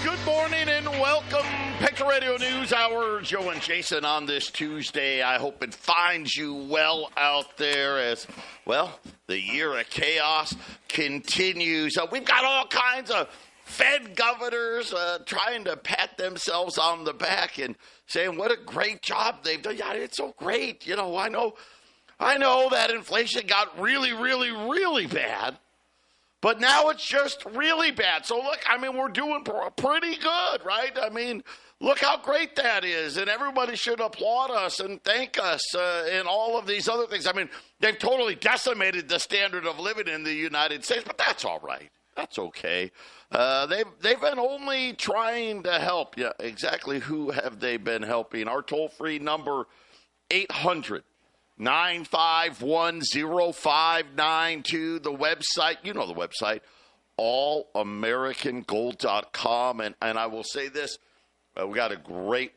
Good morning and welcome. Patriot Radio News Hour. Joe and Jason on this Tuesday. I hope it finds you well out there as, well, the year of chaos continues. We've got all kinds of Fed governors trying to pat themselves on the back and saying what a great job they've done. Yeah, it's so great. You know, I know that inflation got really, really, really bad. But now it's just really bad. So, look, I mean, we're doing pretty good, right? I mean, look how great that is. And everybody should applaud us and thank us and all of these other things. I mean, they've totally decimated the standard of living in the United States, but that's all right. That's okay. They've been only trying to help. Yeah, exactly who have they been helping? Our toll-free number, 800-951-0592. The website, you know the website, allamericangold.com. And I will say this, we got a great,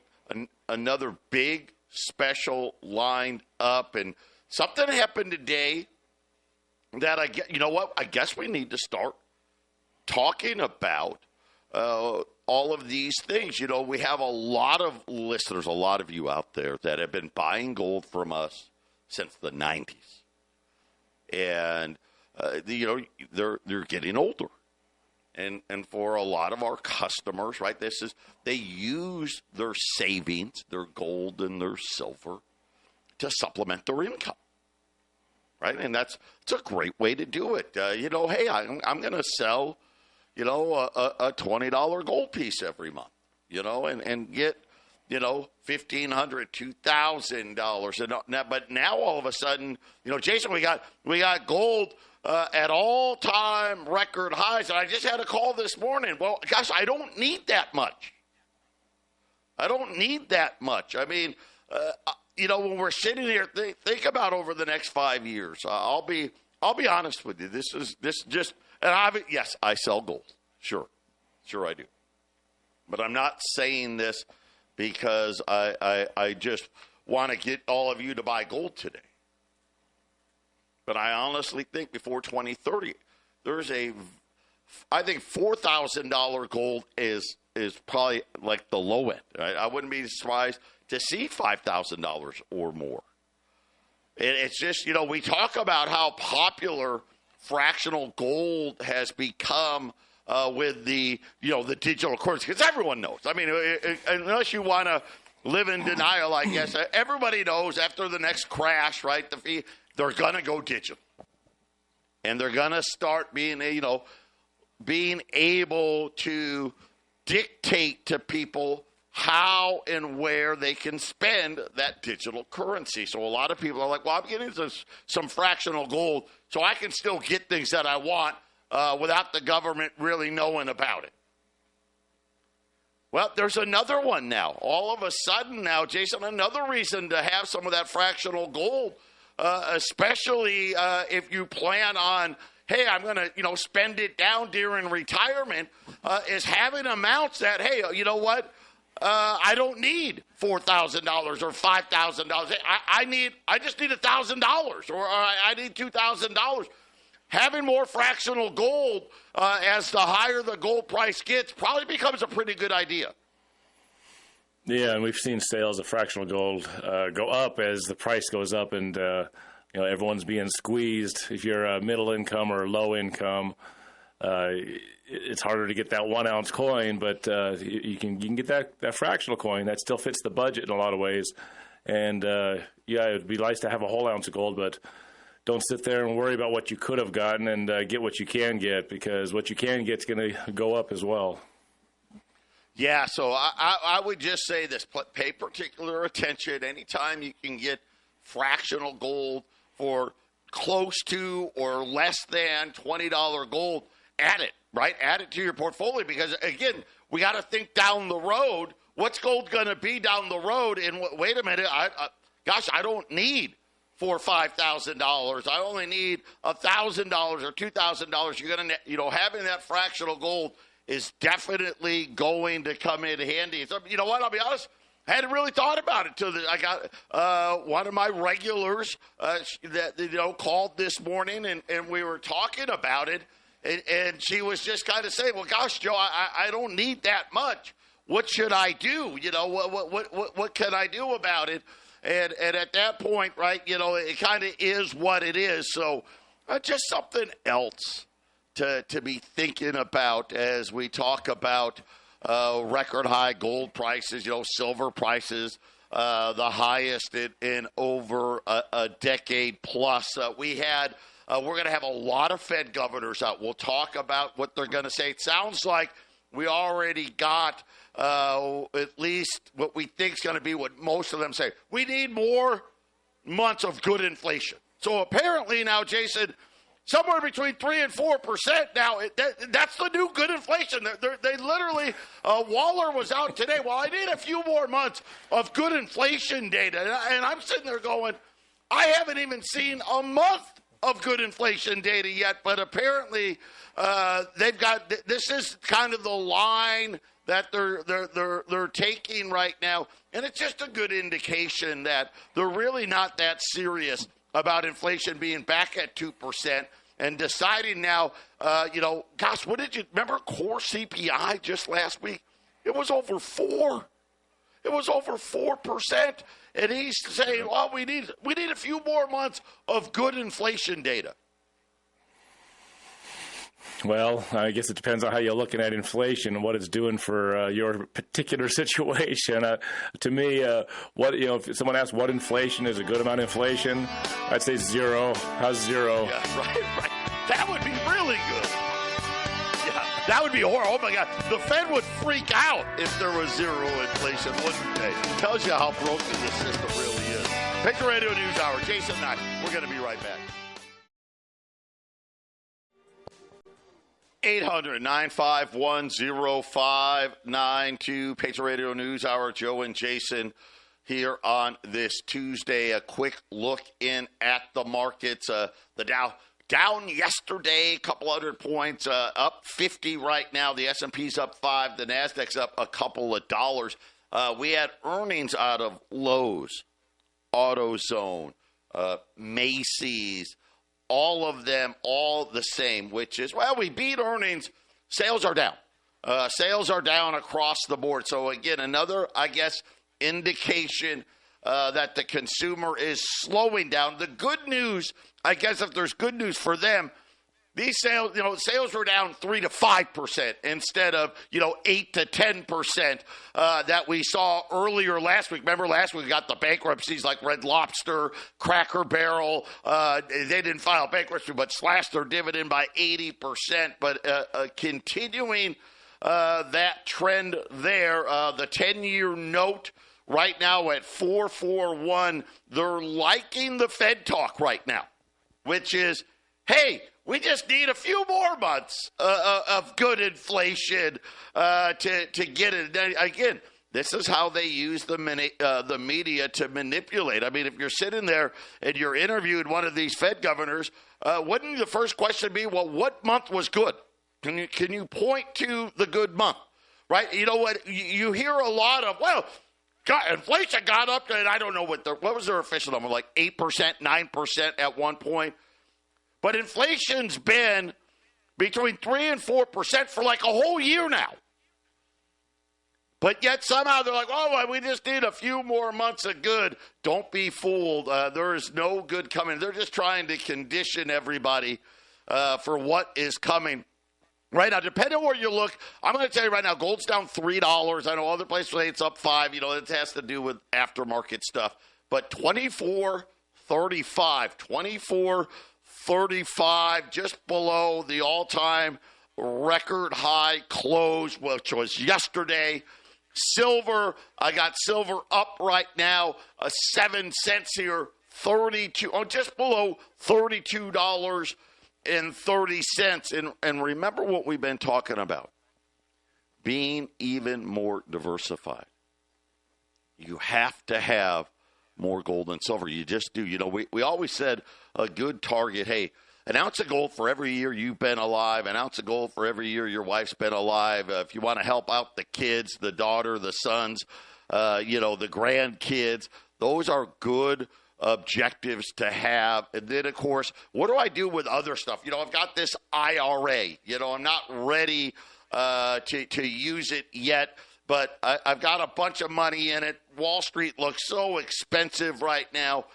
another big special lined up. And something happened today that you know what? I guess we need to start talking about all of these things. You know, we have a lot of listeners, a lot of you out there that have been buying gold from us since the 90s. And, you know, they're getting older. And for a lot of our customers, right, they use their savings, their gold and their silver, to supplement their income. Right? And it's a great way to do it. You know, hey, I'm going to sell, you know, a $20 gold piece every month, you know, and get, you know, $1,500, $2,000. But now all of a sudden, you know, Jason, we got gold at all-time record highs. And I just had a call this morning. Well, gosh, I don't need that much. I mean, you know, when we're sitting here, think about over the next 5 years. I'll be honest with you. This is just, and yes, I sell gold. Sure I do. But I'm not saying this because I just want to get all of you to buy gold today. But I honestly think before 2030, I think $4,000 gold is probably like the low end. Right? I wouldn't be surprised to see $5,000 or more. It's just, you know, we talk about how popular fractional gold has become with the, you know, the digital currency, because everyone knows. I mean, unless you want to live in denial, I guess, everybody knows after the next crash, right, they're going to go digital. And they're going to start being able to dictate to people how and where they can spend that digital currency. So a lot of people are like, well, I'm getting some fractional gold so I can still get things that I want without the government really knowing about it. Well, there's another one now. All of a sudden now, Jason, another reason to have some of that fractional gold, especially if you plan on, hey, I'm going to, you know, spend it down during retirement, is having amounts that, hey, you know what? I don't need $4,000 or $5,000. I just need $1,000 or I need $2,000. Having more fractional gold as the higher the gold price gets probably becomes a pretty good idea. Yeah, and we've seen sales of fractional gold go up as the price goes up, and you know, everyone's being squeezed. If you're a middle income or low income, it's harder to get that 1 ounce coin, but you can get that fractional coin that still fits the budget in a lot of ways. And yeah, it'd be nice to have a whole ounce of gold, but don't sit there and worry about what you could have gotten, and get what you can get, because what you can get is going to go up as well. Yeah, so I would just say this: pay particular attention anytime you can get fractional gold for close to or less than $20 gold. Add it, right? Add it to your portfolio, because, again, we got to think down the road. What's gold going to be down the road? And wait a minute, I don't need $4,000 or $5,000. I only need $1,000 or $2,000. You're going to, you know, having that fractional gold is definitely going to come in handy. So, you know what? I'll be honest. I hadn't really thought about it till I got one of my regulars that, you know, called this morning, and we were talking about it. And she was just kind of saying, well, gosh, Joe, I don't need that much. What should I do? What can I do about it? And at that point, right, it kind of is what it is. So just something else to be thinking about as we talk about record high gold prices, silver prices, the highest in over a decade plus. We're going to have a lot of Fed governors out. We'll talk about what they're going to say. It sounds like we already got at least what we think is going to be what most of them say. We need more months of good inflation. So apparently now, Jason, somewhere between 3% and 4% now, that's the new good inflation. They literally, Waller was out today. Well, I need a few more months of good inflation data. And I'm sitting there going, I haven't even seen a month of good inflation data yet, but apparently they've got. This is kind of the line that they're taking right now, and it's just a good indication that they're really not that serious about inflation being back at 2% and deciding now. Gosh, what did you remember? Core CPI just last week, it was over 4. It was over 4%. And he's saying, well, we need a few more months of good inflation data. Well, I guess it depends on how you're looking at inflation and what it's doing for your particular situation. To me, if someone asks what inflation is a good amount of inflation, I'd say 0. How's 0? Yeah, right. That would be really good. That would be horrible. Oh, my God. The Fed would freak out if there was 0 inflation, wouldn't they? Tells you how broken this system really is. Patriot Radio News Hour. Jason Knight. We're going to be right back. 800-951-0592. Patriot Radio News Hour. Joe and Jason here on this Tuesday. A quick look in at the markets. The Dow down yesterday, a couple hundred points, up 50 right now. The S&P's up 5. The Nasdaq's up a couple of dollars. We had earnings out of Lowe's, AutoZone, Macy's, all of them, all the same, which is, well, we beat earnings. Sales are down. Sales are down across the board. So, again, another, I guess, indication that the consumer is slowing down. The good news, I guess if there's good news for them, these sales, sales were down 3 to 5% instead of, 8 to 10% that we saw earlier last week. Remember last week we got the bankruptcies like Red Lobster, Cracker Barrel. They didn't file bankruptcy but slashed their dividend by 80%. But continuing that trend there, the 10-year note right now at 4.41. They're liking the Fed talk right now, which is, hey, we just need a few more months of good inflation to get it. Again, this is how they use the media to manipulate. I mean, if you're sitting there and you're interviewing one of these Fed governors, wouldn't the first question be, well, what month was good? Can you point to the good month, right? You know what? You hear a lot of, well, inflation got up to, and I don't know what was their official number, like 8%, 9% at one point. But inflation's been between 3 and 4% for like a whole year now. But yet somehow they're like, oh, we just need a few more months of good. Don't be fooled. There is no good coming. They're just trying to condition everybody for what is coming. Right now, depending on where you look, I'm going to tell you right now, gold's down $3. I know other places say it's up 5. It has to do with aftermarket stuff. But 24.35, just below the all-time record high close, which was yesterday. Silver, I got silver up right now, 7 cents here, just below $32.30. And remember what we've been talking about, being even more diversified. You have to have more gold and silver. You just do. We always said a good target, hey, an ounce of gold for every year you've been alive, an ounce of gold for every year your wife's been alive. If you want to help out the kids, the daughter, the sons, the grandkids, those are good objectives to have. And then, of course, what do I do with other stuff? I've got this IRA. I'm not ready to use it yet, but I've got a bunch of money in it. Wall Street looks so expensive right now.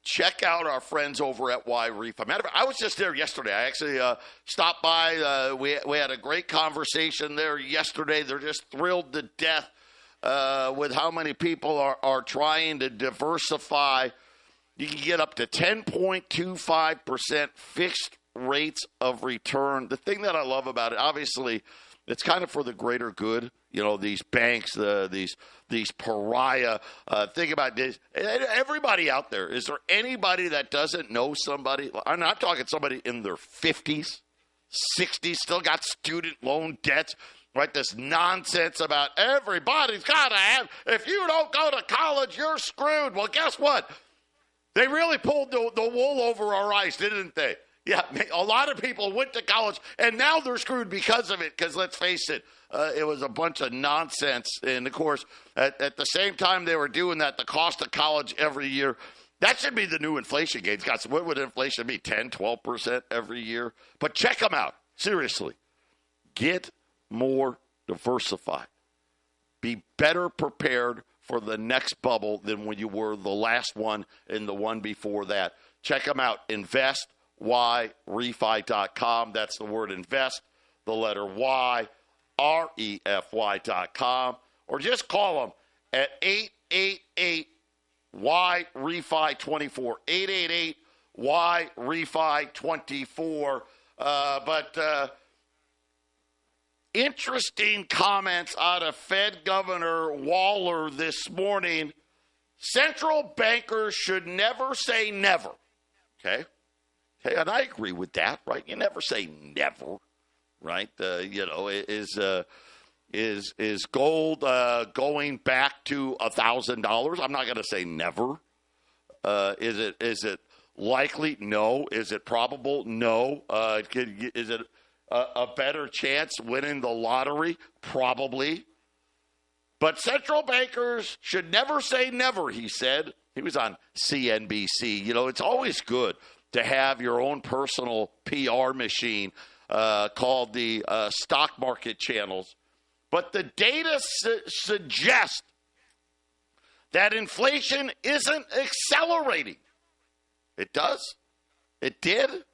Check out our friends over at Y-Refi. Matter of fact, I was just there yesterday. I actually stopped by. We had a great conversation there yesterday. They're just thrilled to death with how many people are trying to diversify. You can get up to 10.25% fixed rates of return. The thing that I love about it, obviously, it's kind of for the greater good. These banks, these pariah. Think about this. Everybody out there, is there anybody that doesn't know somebody? I'm not talking somebody in their 50s, 60s, still got student loan debts, right? This nonsense about everybody's got to have, if you don't go to college, you're screwed. Well, guess what? They really pulled the wool over our eyes, didn't they? Yeah, a lot of people went to college, and now they're screwed because of it, because let's face it, it was a bunch of nonsense. And, of course, at the same time they were doing that, the cost of college every year, that should be the new inflation gauge. Guys, what would inflation be, 10, 12% every year? But check them out. Seriously. Get more diversified. Be better prepared for the next bubble than when you were the last one and the one before that. Check them out. InvestYRefi.com. That's the word invest, the letter Y, REFY.com. Or just call them at 888-Y-REFI-24. 888-Y-REFI-24. Interesting comments out of Fed Governor Waller this morning. Central bankers should never say never. Okay, and I agree with that, right? You never say never, right? Is gold going back to $1,000? I'm not going to say never. Is it likely? No. Is it probable? No. Is it a better chance winning the lottery? Probably. But central bankers should never say never, he said. He was on CNBC. It's always good to have your own personal PR machine called the stock market channels. But the data suggests that inflation isn't accelerating. It does? It did?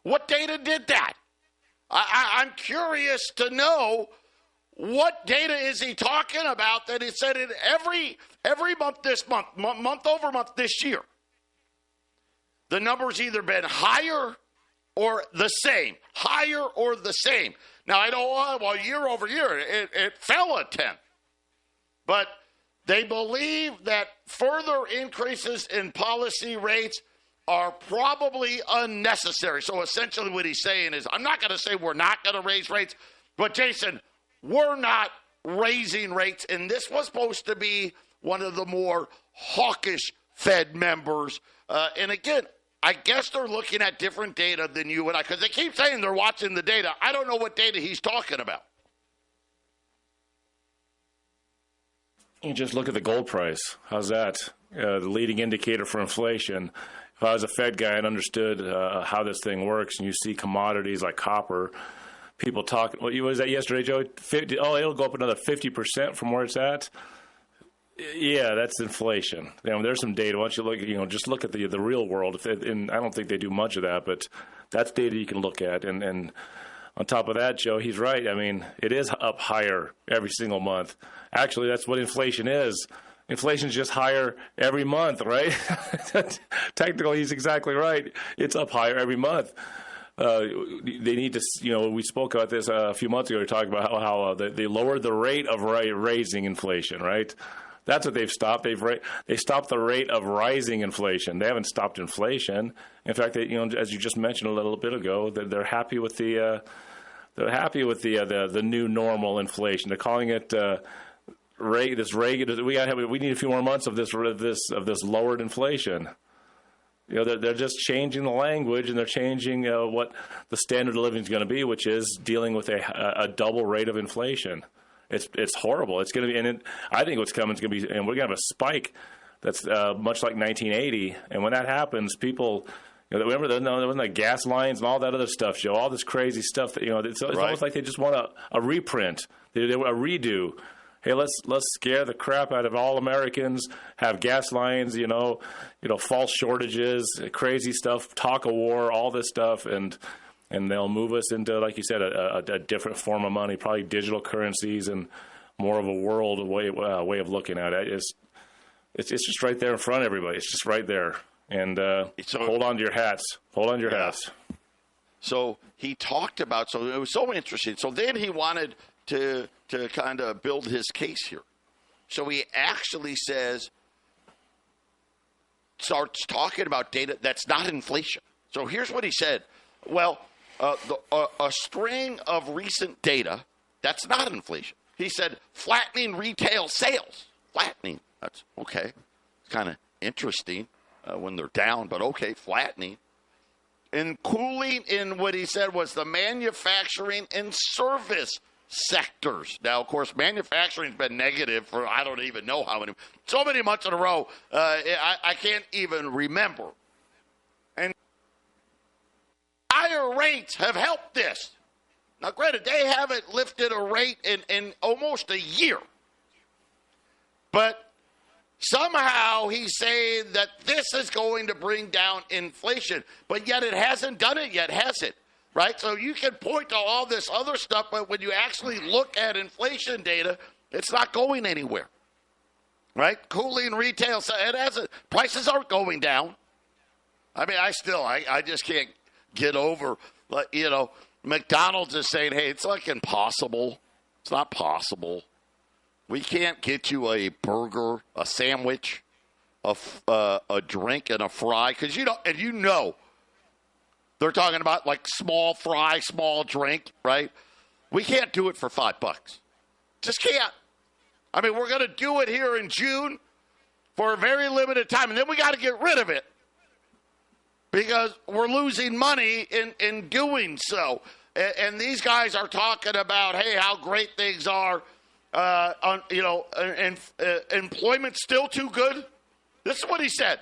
What data did that? I'm curious to know, what data is he talking about that he said it every month this month over month this year? The number's either been higher or the same. Higher or the same. Now, I know, well, year over year, it fell a tenth. But they believe that further increases in policy rates are probably unnecessary. So essentially what he's saying is, I'm not going to say we're not going to raise rates, but Jason, we're not raising rates. And this was supposed to be one of the more hawkish Fed members. And again, I guess they're looking at different data than you and I, because they keep saying they're watching the data. I don't know what data he's talking about. You just look at the gold price. How's that? The leading indicator for inflation. If I was a Fed guy and understood how this thing works, and you see commodities like copper, people talking. What was that yesterday, Joe? It'll go up another 50% from where it's at. Yeah, that's inflation. There's some data. Once you look, just look at the real world. And I don't think they do much of that, but that's data you can look at. And on top of that, Joe, he's right. It is up higher every single month. Actually, that's what inflation is. Inflation's just higher every month, right? Technically, he's exactly right. It's up higher every month. They need to, we spoke about this a few months ago. We talked about how they lowered the rate of raising inflation, right? That's what they've stopped. They stopped the rate of rising inflation. They haven't stopped inflation. In fact, they, as you just mentioned a little bit ago, they're happy with the new normal inflation. They're calling it we need a few more months of this lowered inflation. They're just changing the language, and they're changing what the standard of living is going to be, which is dealing with a double rate of inflation. It's horrible. It's going to be, I think what's coming is going to be, and we're going to have a spike. That's much like 1980. And when that happens, people, remember there wasn't like gas lines and all that other stuff, Joe. All this crazy stuff that it's almost like they just want a reprint, a redo. Hey, let's scare the crap out of all Americans. Have gas lines, false shortages, crazy stuff, talk of war, all this stuff, and they'll move us into, like you said, a different form of money, probably digital currencies and more of a world way of looking at it. It's just right there in front of everybody. It's just right there. And hold on to your hats. Hold on to your hats. So he talked about, so it was so interesting. So then he wanted to kind of build his case here. So he actually starts talking about data that's not inflation. So here's what he said. Well, a string of recent data, that's not inflation. He said flattening retail sales. Flattening. That's okay. It's kind of interesting when they're down, but okay, flattening. And cooling in what he said was the manufacturing and service sectors. Now, of course, manufacturing's been negative for I don't even know how many. So many months in a row, I can't even remember. And higher rates have helped this. Now, granted, they haven't lifted a rate in almost a year. But somehow he's saying that this is going to bring down inflation. But yet it hasn't done it yet, has it? Right? So you can point to all this other stuff, but when you actually look at inflation data, it's not going anywhere. Right? Cooling retail, it hasn't. Prices aren't going down. I mean, I just can't get over, McDonald's is saying, hey, it's like impossible. It's not possible. We can't get you a burger, a sandwich, a drink, and a fry. Because they're talking about like small fry, small drink, right? We can't do it for $5. Just can't. I mean, we're going to do it here in June for a very limited time. And then we got to get rid of it. Because we're losing money in doing so. And these guys are talking about, hey, how great things are. Employment's still too good. This is what he said.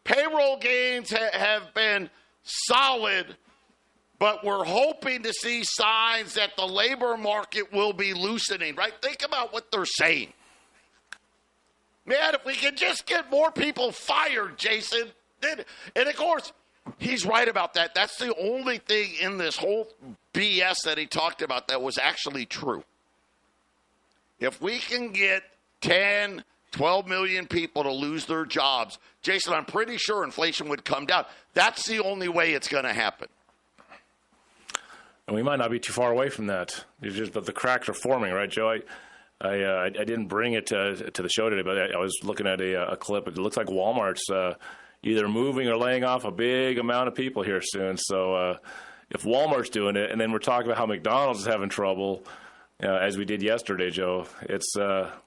Payroll gains have been solid, but we're hoping to see signs that the labor market will be loosening, right? Think about what they're saying. Man, if we could just get more people fired, Jason. And, of course, he's right about that. That's the only thing in this whole BS that he talked about that was actually true. If we can get 10, 12 million people to lose their jobs, Jason, I'm pretty sure inflation would come down. That's the only way it's going to happen. And we might not be too far away from that. But the cracks are forming, right, Joe? I didn't bring it to the show today, but I was looking at a clip. It looks like Walmart's either moving or laying off a big amount of people here soon. So if Walmart's doing it, and then we're talking about how McDonald's is having trouble, as we did yesterday, Joe, it's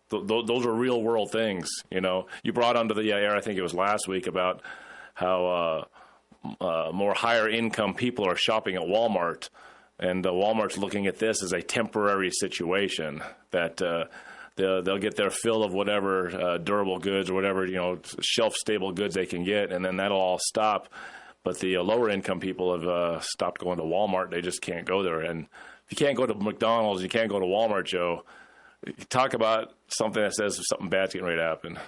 those are real world things. You brought onto the air, I think it was last week, about how more higher income people are shopping at Walmart, and Walmart's looking at this as a temporary situation that they'll get their fill of whatever durable goods or whatever shelf stable goods they can get, and then that'll all stop. But the lower income people have stopped going to Walmart. They just can't go there. And if you can't go to McDonald's, you can't go to Walmart, Joe. Talk about something that says something bad's getting ready to happen.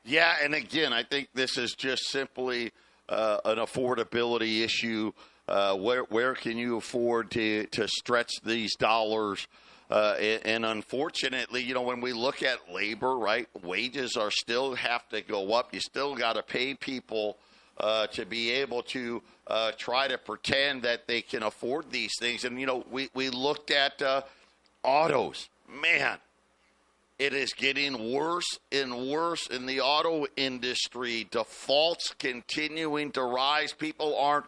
Yeah, and again, I think this is just simply an affordability issue. Where can you afford to stretch these dollars? And unfortunately, when we look at labor, right, wages are still have to go up. You still got to pay people to be able to try to pretend that they can afford these things. And, we looked at autos. Man, it is getting worse and worse in the auto industry. Defaults continuing to rise. People aren't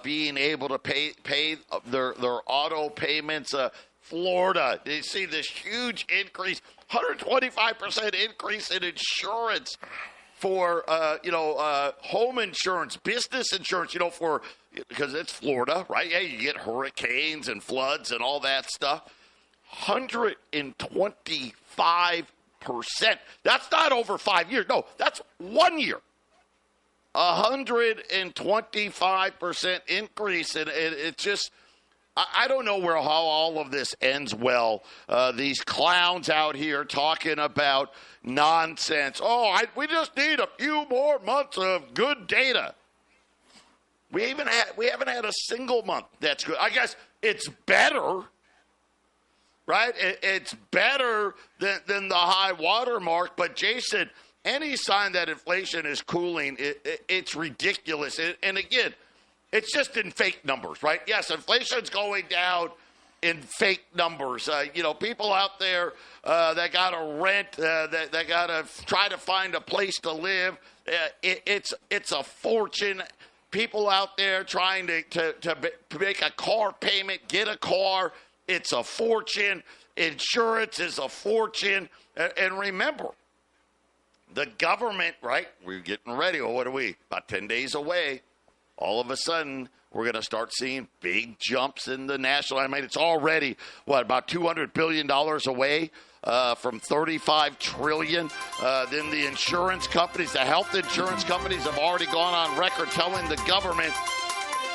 being able to pay their auto payments. Florida, you see this huge increase, 125% increase in insurance for, home insurance, business insurance, because it's Florida, right? Yeah, you get hurricanes and floods and all that stuff. 125% That's not over 5 years. No, that's 1 year. 125% increase. And it's just, I don't know how all of this ends well. These clowns out here talking about nonsense. We just need a few more months of good data. We haven't had a single month that's good. I guess it's better, right? It's better than the high water mark. But, Jason, any sign that inflation is cooling, it's ridiculous. And again, it's just in fake numbers, right? Yes, inflation's going down in fake numbers. People out there that got to rent, that got to try to find a place to live, it's a fortune. People out there trying to make a car payment, get a car, it's a fortune. Insurance is a fortune. And remember, the government, right? We're getting ready. Well, what are we? About 10 days away. All of a sudden, we're going to start seeing big jumps in the national. I mean, it's already, about $200 billion away from $35 trillion. Then the insurance companies, the health insurance companies have already gone on record telling the government,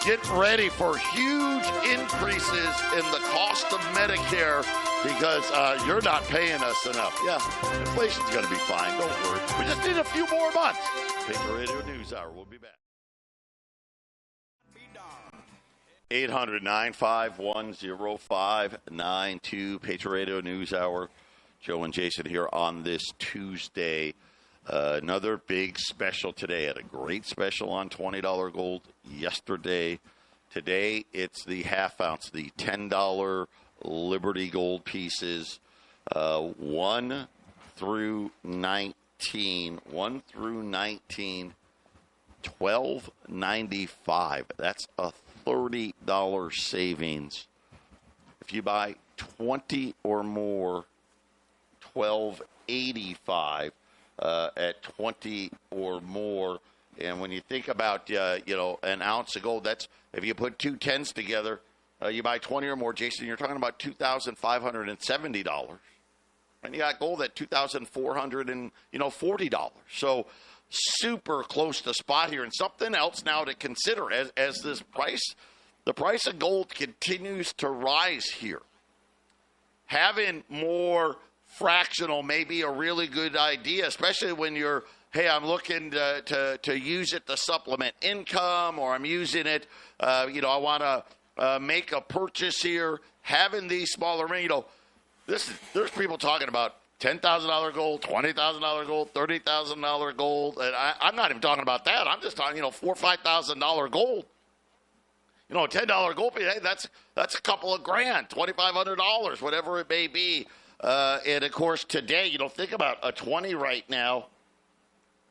get ready for huge increases in the cost of Medicare because you're not paying us enough. Yeah, inflation's going to be fine. Don't worry. We just need a few more months. Patriot Radio News Hour. We'll be back. 800-951-0592, Patriot Radio News Hour. Joe and Jason here on this Tuesday. Another big special today. Had a great special on $20 gold yesterday. Today, it's the half ounce, the $10 Liberty gold pieces, 1 through 19. 1 through 19, $12.95. That's a $30 savings. If you buy 20 or more, $12.85 at 20 or more. And when you think about an ounce of gold, that's if you put 2 tens together, you buy 20 or more, Jason, you're talking about $2,570. And you got gold at $2,440. So super close to spot here. And something else now to consider as the price of gold continues to rise here. Having more fractional may be a really good idea, especially when you're, hey, I'm looking to use it to supplement income, or I'm using it, I want to make a purchase here. Having these smaller, there's people talking about $10,000 gold, $20,000 gold, $30,000 gold. And I'm not even talking about that. I'm just talking, $4,000 or $5,000 gold. A $10 gold, hey, that's a couple of grand, $2,500, whatever it may be. And of course, today, think about a 20 right now,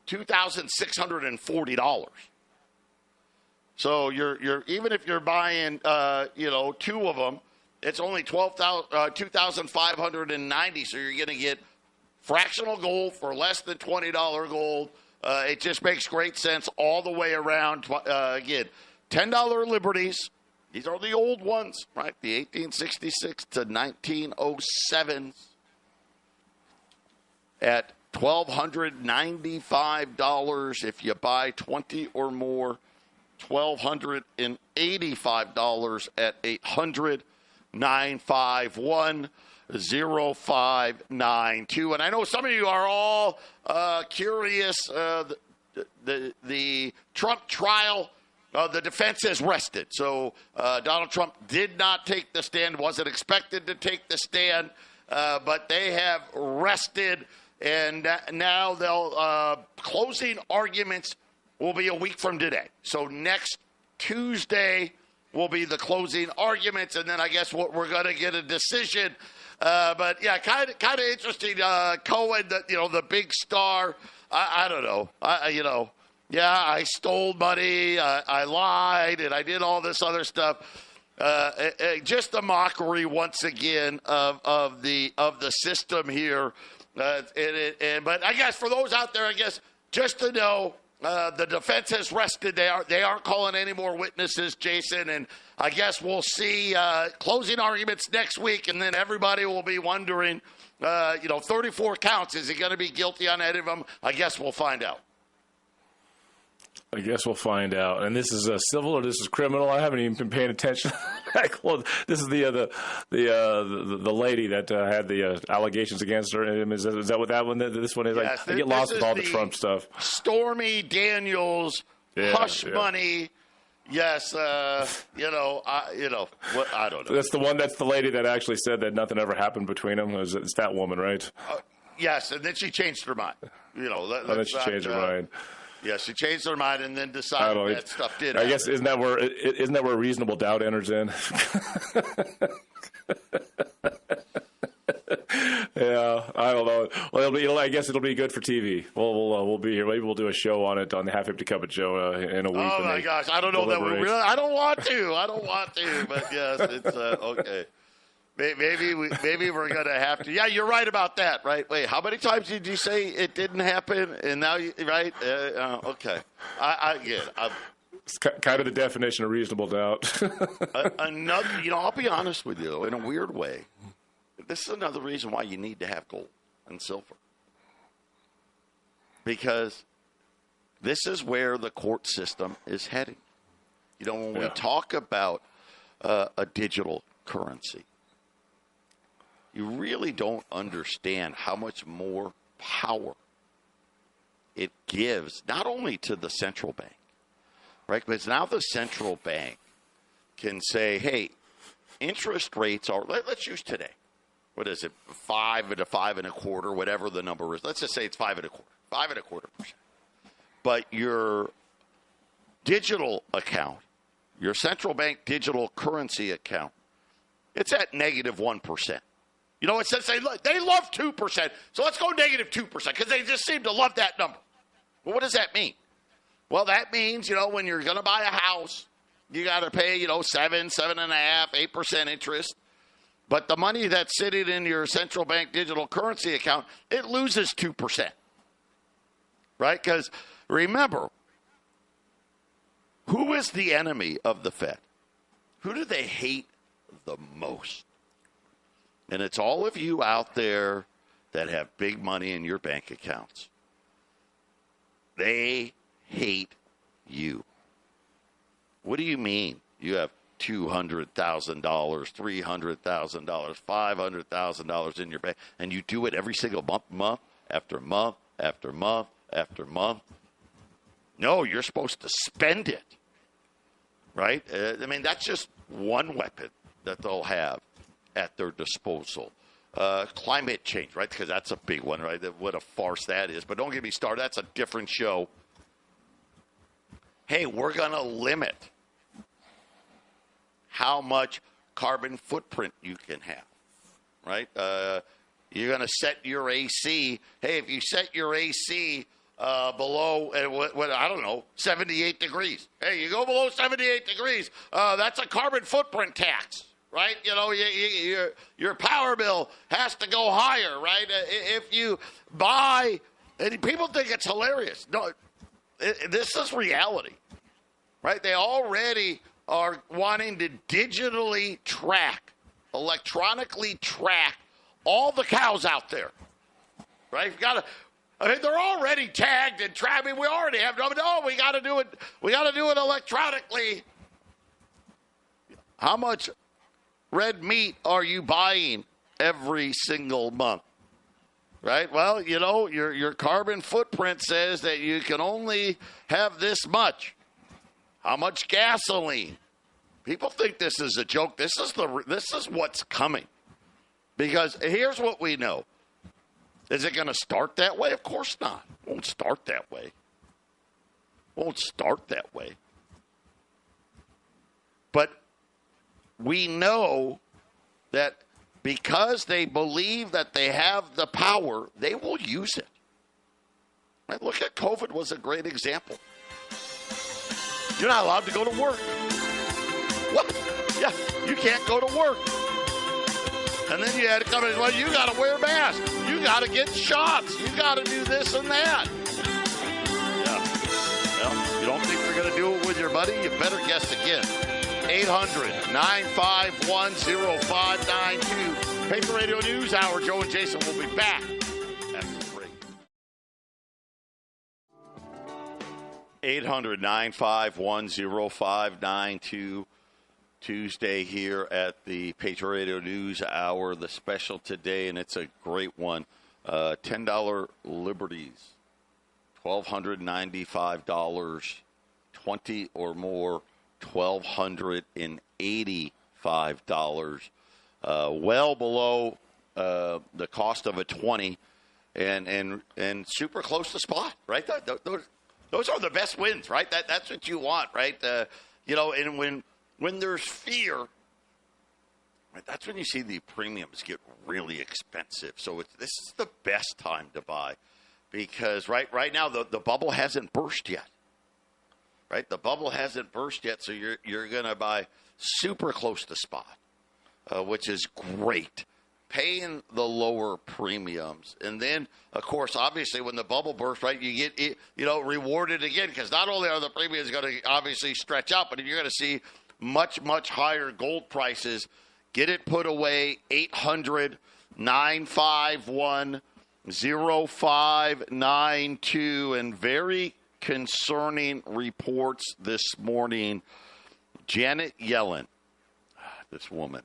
$2,640. So you're even if you're buying, 2 of them, it's only $2,590. So you're going to get fractional gold for less than $20 gold. It just makes great sense all the way around. Again, $10 Liberties. These are the old ones, right? The 1866 to 1907s at $1,295 if you buy 20 or more. $1,285 at 800-951-0592. And I know some of you are all curious. The Trump trial, the defense has rested. So Donald Trump did not take the stand, wasn't expected to take the stand, but they have rested. And now they'll closing arguments will be a week from today. So next Tuesday will be the closing arguments, and then I guess we're going to get a decision. But yeah, kind of interesting. Cohen, the big star. I don't know. I stole money. I lied, and I did all this other stuff. Just a mockery once again of the system here. But I guess for those out there, just to know, The defense has rested. They aren't calling any more witnesses, Jason, and I guess we'll see closing arguments next week, and then everybody will be wondering, 34 counts. Is he going to be guilty on any of them? I guess we'll find out. I guess we'll find out. And this is civil or this is criminal? I haven't even been paying attention. This is the lady that had the allegations against her. Is that what that one? This one is? Yes, I get lost with all the Trump stuff. Stormy Daniels, hush money. Yes, I don't know. That's the one. That's the lady that actually said that nothing ever happened between them. It's that woman, right? Yes, and then she changed her mind. Then she changed her mind. Yeah, she changed her mind and then decided that stuff did happen. I guess isn't that where reasonable doubt enters in? Yeah, I don't know. Well, I guess it'll be good for TV. We'll be here. Maybe we'll do a show on it on the Half Empty Cup of Joe in a week. Oh my gosh, I don't know that we really. I don't want to. But yes, it's okay. Maybe we're gonna have to. Yeah, you're right about that. Right? Wait, how many times did you say it didn't happen? And now, right? Okay, I get it. It's kind of the definition of reasonable doubt. Another, I'll be honest with you. In a weird way, this is another reason why you need to have gold and silver, because this is where the court system is heading. When we talk about a digital currency, you really don't understand how much more power it gives, not only to the central bank, right? Because now the central bank can say, hey, interest rates are, let's use today. What is it? 5 to 5.25, whatever the number is. Let's just say it's 5.25%. But your digital account, your central bank digital currency account, it's at negative 1%. It says they love 2%, so let's go negative 2% because they just seem to love that number. Well, what does that mean? Well, that means, when you're going to buy a house, you got to pay, 7, 7.5%, 8% interest. But the money that's sitting in your central bank digital currency account, it loses 2%. Right? Because remember, who is the enemy of the Fed? Who do they hate the most? And it's all of you out there that have big money in your bank accounts. They hate you. What do you mean? You have $200,000, $300,000, $500,000 in your bank, and you do it every single month after month after month after month? No, you're supposed to spend it, right? That's just one weapon that they'll have at their disposal. Climate change, right? Because that's a big one, right? What a farce that is. But don't get me started. That's a different show. Hey, we're going to limit how much carbon footprint you can have, right? You're going to set your AC. Hey, if you set your AC below, I don't know, 78 degrees. Hey, you go below 78 degrees, that's a carbon footprint tax. Right? Your power bill has to go higher, right? If you buy, and people think it's hilarious. No, this is reality, right? They already are wanting to digitally track, electronically track all the cows out there, right? They're already tagged and tracked. We already have. No, we got to do it. We got to do it electronically. How much red meat are you buying every single month? Right? Well, your carbon footprint says that you can only have this much. How much gasoline? People think this is a joke. This is what's coming. Because here's what we know. Is it going to start that way? Of course not. It won't start that way. But we know that because they believe that they have the power, they will use it. Right? Look at COVID was a great example. You're not allowed to go to work. What? Yeah, you can't go to work. And then you had to come in, well, you got to wear a mask. You got to get shots. You got to do this and that. Yeah. buddy. You better guess again. 800-951-0592. Patriot Radio News Hour. Joe and Jason will be back after the break. 800-951-0592. Tuesday here at the Patriot Radio News Hour. The special today, and it's a great one. $10 Liberties, $1,295. 20 or more, $1,285. Well below the cost of a 20, and super close to spot, right? Those are the best wins, right? That's what you want, right? And when there's fear, right, that's when you see the premiums get really expensive. So this is the best time to buy, because right now the bubble hasn't burst yet. Right, the bubble hasn't burst yet, so you're going to buy super close to spot, which is great. Paying the lower premiums, and then of course, obviously, when the bubble bursts, right, you get rewarded again, because not only are the premiums going to obviously stretch out, but you're going to see much higher gold prices. Get it put away. 800-951-0592, and very concerning reports this morning. Janet Yellen, this woman.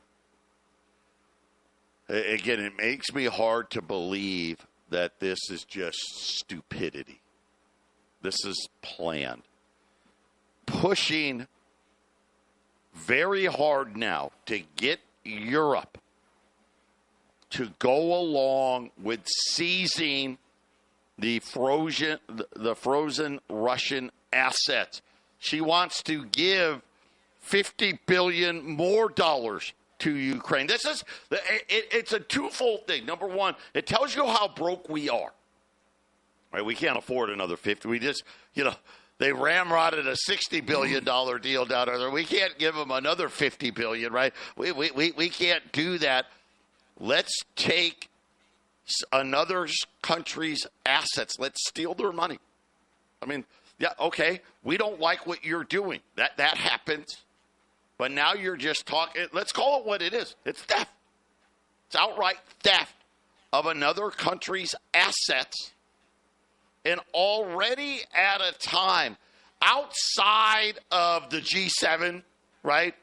Again, it makes me hard to believe that this is just stupidity. This is planned. Pushing very hard now to get Europe to go along with seizing the frozen Russian assets. She wants to give $50 billion more dollars to Ukraine. It's a twofold thing. Number one, it tells you how broke we are. Right? We can't afford another 50. We just, they ramrodded a $60 billion deal down there. We can't give them another $50 billion, right? We can't do that. Let's take another country's assets. Let's steal their money. I mean, yeah, okay, we don't like what you're doing. That happens. But now you're just talking. Let's call it what it is. It's theft. It's outright theft of another country's assets. And already at a time outside of the G7, right?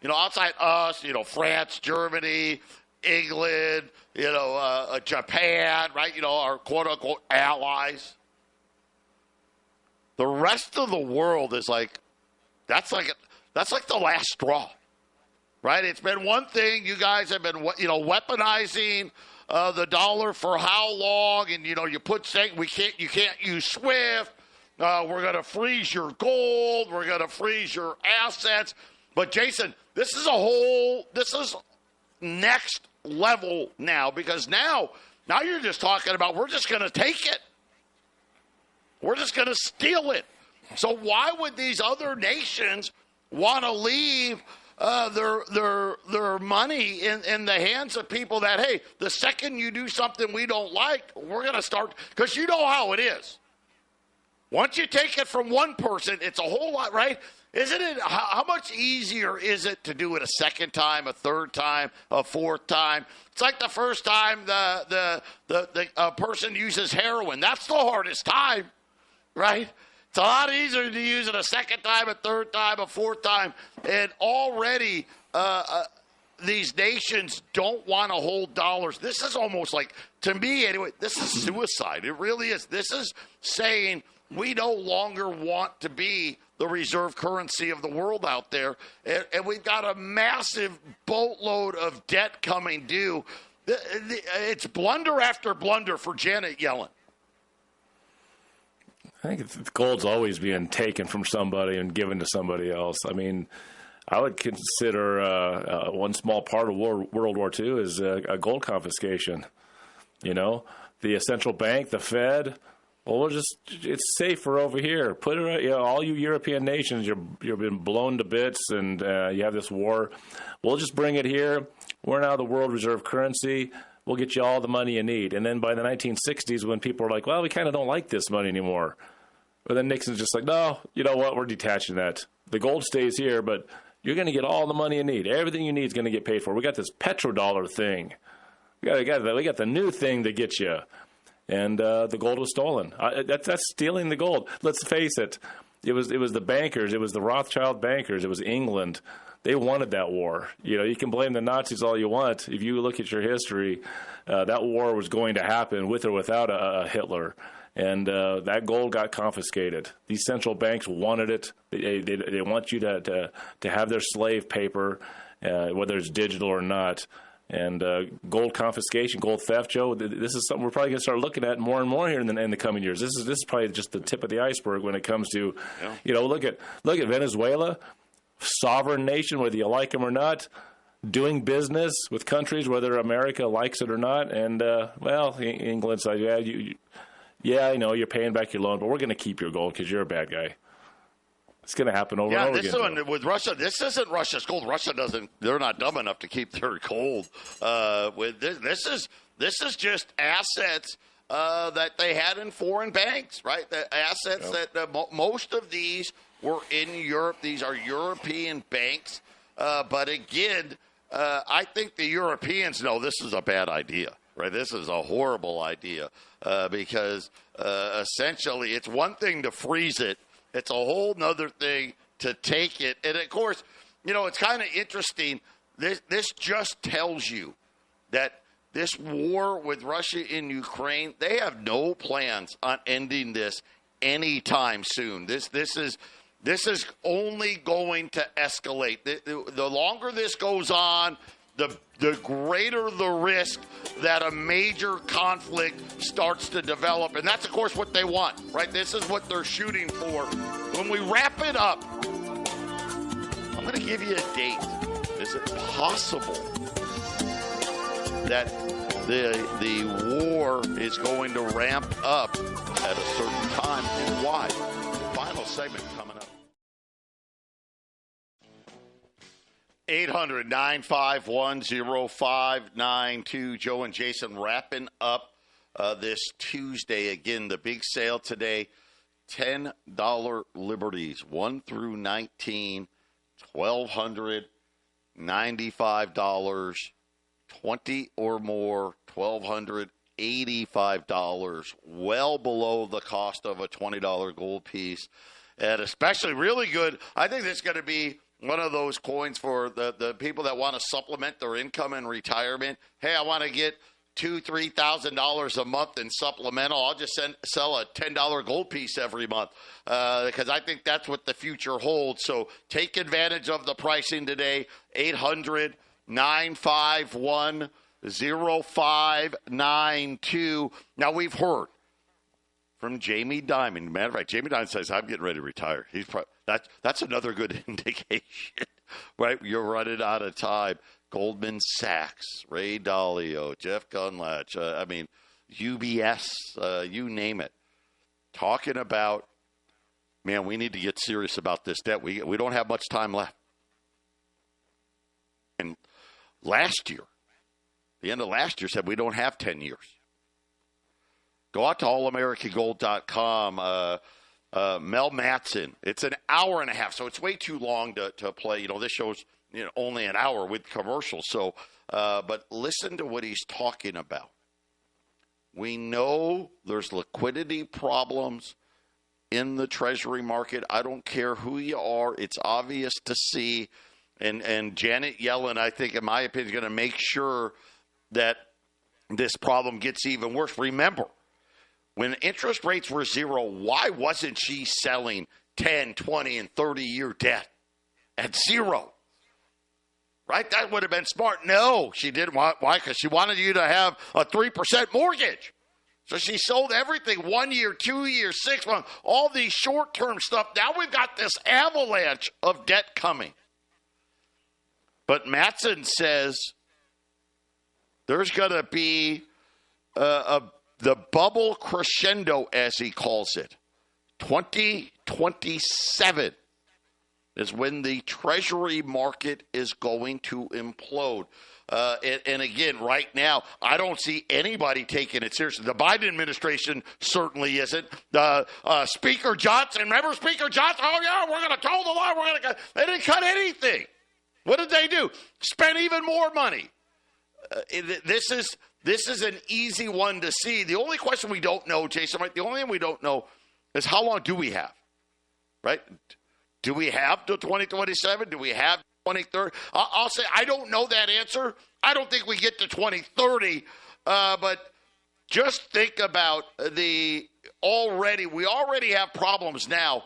Outside us, France, Germany, England, Japan, right? Our quote-unquote allies. The rest of the world is like, that's like the last straw, right? It's been one thing. You guys have been, weaponizing the dollar for how long? And, you saying you can't use SWIFT. We're going to freeze your gold. We're going to freeze your assets. But, Jason, this is next level now, because now you're just talking about we're just going to take it. We're just going to steal it. So why would these other nations want to leave their money in the hands of people that, hey, the second you do something we don't like, we're going to start, because you know how it is. Once you take it from one person, it's a whole lot, right? Isn't it? How much easier is it to do it a second time, a third time, a fourth time? It's like the first time the person uses heroin. That's the hardest time, right? It's a lot easier to use it a second time, a third time, a fourth time. And already these nations don't want to hold dollars. This is almost like, to me anyway, this is suicide. It really is. This is saying we no longer want to be the reserve currency of the world out there. And we've got a massive boatload of debt coming due. It's blunder after blunder for Janet Yellen. I think gold's always being taken from somebody and given to somebody else. I mean, I would consider one small part of World War II is a gold confiscation. The central bank, the Fed. Well, it's safer over here. Put it, all you European nations, you've been blown to bits, and you have this war. We'll just bring it here. We're now the world reserve currency. We'll get you all the money you need. And then by the 1960s, when people were like, well, we kind of don't like this money anymore, But then Nixon's just like, no, you know what? We're detaching that. The gold stays here, but you're going to get all the money you need. Everything you need is going to get paid for. We got this petrodollar thing. We got the new thing that gets you. And the gold was stolen. That's stealing the gold. Let's face it. It was the bankers. It was the Rothschild bankers. It was England. They wanted that war. You know, you can blame the Nazis all you want. If you look at your history, that war was going to happen with or without a Hitler. And that gold got confiscated. These central banks wanted it. They want you to have their slave paper, whether it's digital or not. And gold confiscation, gold theft, Joe, this is something we're probably going to start looking at more and more here in the coming years. This is probably just the tip of the iceberg when it comes to, you know, look at Venezuela, sovereign nation, whether you like them or not, doing business with countries, whether America likes it or not. And, England's like, yeah, I know you're paying back your loan, but we're going to keep your gold because you're a bad guy. It's going to happen over and over again. Yeah, this one with Russia, this isn't Russia's gold. Russia they're not dumb enough to keep their gold. This is just assets that they had in foreign banks, right? The assets that most of these were in Europe. These are European banks. But again, I think the Europeans know this is a bad idea. Right, this is a horrible idea because essentially it's one thing to freeze it. It's a whole nother thing to take it. And, of course, you know, it's kind of interesting. This just tells you that this war with Russia in Ukraine, they have no plans on ending this anytime soon. This is only going to escalate. The longer this goes on, the greater the risk that a major conflict starts to develop. And that's, of course, what they want, right? This is what they're shooting for. When we wrap it up, I'm going to give you a date. Is it possible that the war is going to ramp up at a certain time, and why? Final segment coming up. 800-951-0592. Joe and Jason wrapping up this Tuesday. Again, the big sale today, $10 Liberties, 1 through 19, $1,295, 20 or more, $1,285, well below the cost of a $20 gold piece. And especially really good, I think it's going to be one of those coins for the people that want to supplement their income in retirement. Hey, I want to get $2,000, $3,000 a month in supplemental. I'll just sell a $10 gold piece every month because I think that's what the future holds. So take advantage of the pricing today. 800-951-0592. Now, we've heard from Jamie Dimon. Matter of fact, Jamie Dimon says, I'm getting ready to retire. That's another good indication, right? You're running out of time. Goldman Sachs, Ray Dalio, Jeff Gundlach, UBS, you name it. Talking about, man, we need to get serious about this debt. We don't have much time left. And last year, the end of last year said we don't have 10 years. Go out to allamericangold.com. Mel Matson. It's an hour and a half, so it's way too long to play. You know, this show's only an hour with commercials. So, but listen to what he's talking about. We know there's liquidity problems in the Treasury market. I don't care who you are. It's obvious to see. And Janet Yellen, I think, in my opinion, is going to make sure that this problem gets even worse. Remember, when interest rates were zero, why wasn't she selling 10, 20, and 30-year debt at zero? Right? That would have been smart. No, she didn't. Why? Because she wanted you to have a 3% mortgage. So she sold everything, 1 year, 2 years, 6 months, all these short-term stuff. Now we've got this avalanche of debt coming. But Matson says there's going to be the bubble crescendo, as he calls it, 2027. is when the Treasury market is going to implode. And again, right now, I don't see anybody taking it seriously. The Biden administration certainly isn't. Speaker Johnson, remember Speaker Johnson? Oh, yeah, we're going to toe the line. They didn't cut anything. What did they do? Spend even more money. This is an easy one to see. The only question we don't know, Jason, right? The only thing we don't know is how long do we have, right? Do we have till 2027? Do we have 2030? I'll say I don't know that answer. I don't think we get to 2030, but just think about we already have problems now.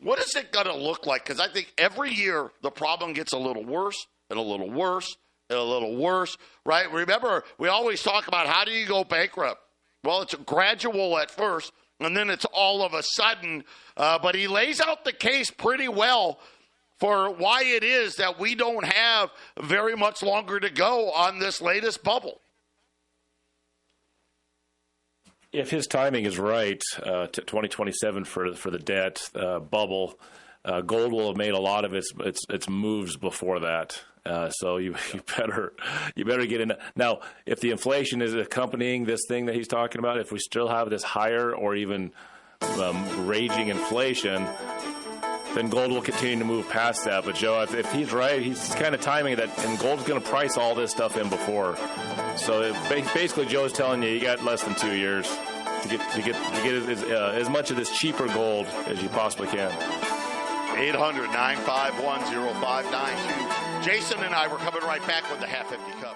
What is it going to look like? Because I think every year the problem gets a little worse and a little worse and a little worse, right? Remember, we always talk about how do you go bankrupt? Well, it's gradual at first, and then it's all of a sudden. But he lays out the case pretty well for why it is that we don't have very much longer to go on this latest bubble. If his timing is right, to 2027 for the debt bubble, gold will have made a lot of its moves before that. So you better get in. Now, if the inflation is accompanying this thing that he's talking about, if we still have this higher or even raging inflation, then gold will continue to move past that. But Joe, if he's right, he's kind of timing that, and gold's going to price all this stuff in before. So basically, Joe's telling you got less than 2 years to get as much of this cheaper gold as you possibly can. 800-951-0592. Jason and I were coming right back with the Half Empty Cup.